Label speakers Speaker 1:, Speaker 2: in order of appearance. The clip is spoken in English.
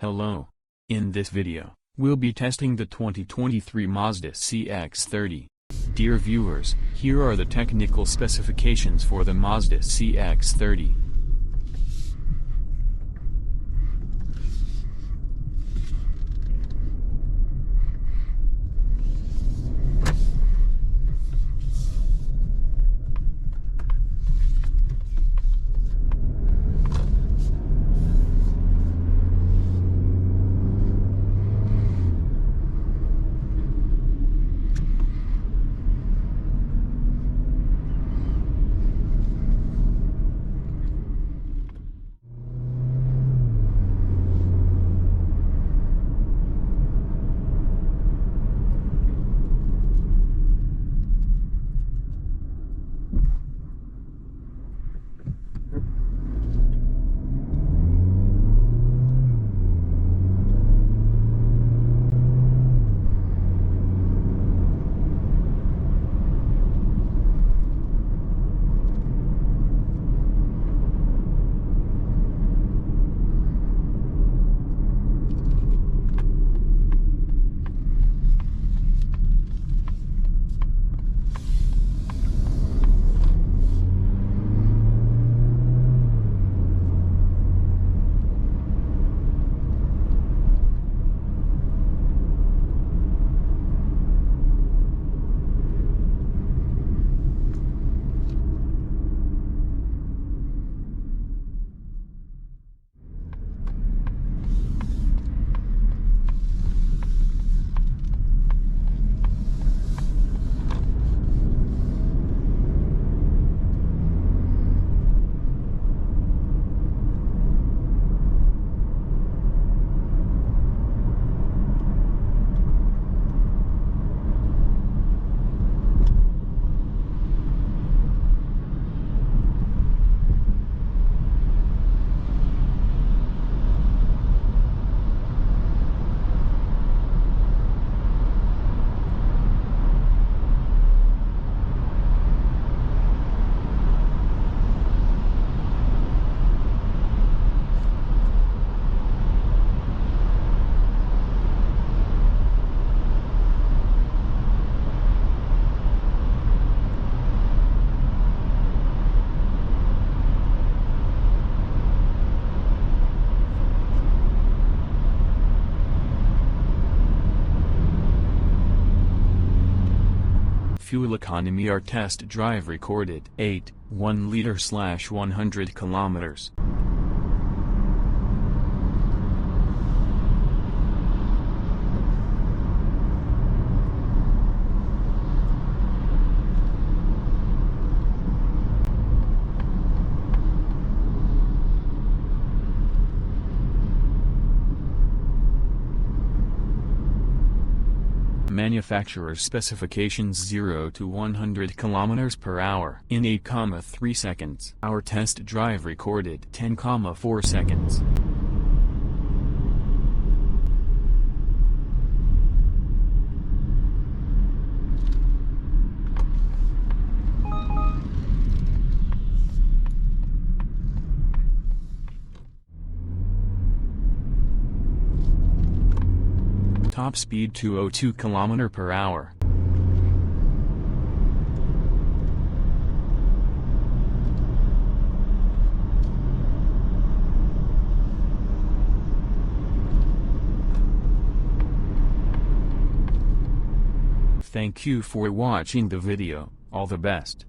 Speaker 1: Hello. In this video, we'll be testing the 2023 Mazda CX-30. Dear viewers, here are the technical specifications for the Mazda CX-30. Fuel economy. Our test drive recorded 1 liter/100 kilometers. Manufacturer's specifications 0 to 100 km per hour in 8,3 seconds. Our test drive recorded 10,4 seconds. Top speed 202 km per hour. Thank you for watching the video. All the best.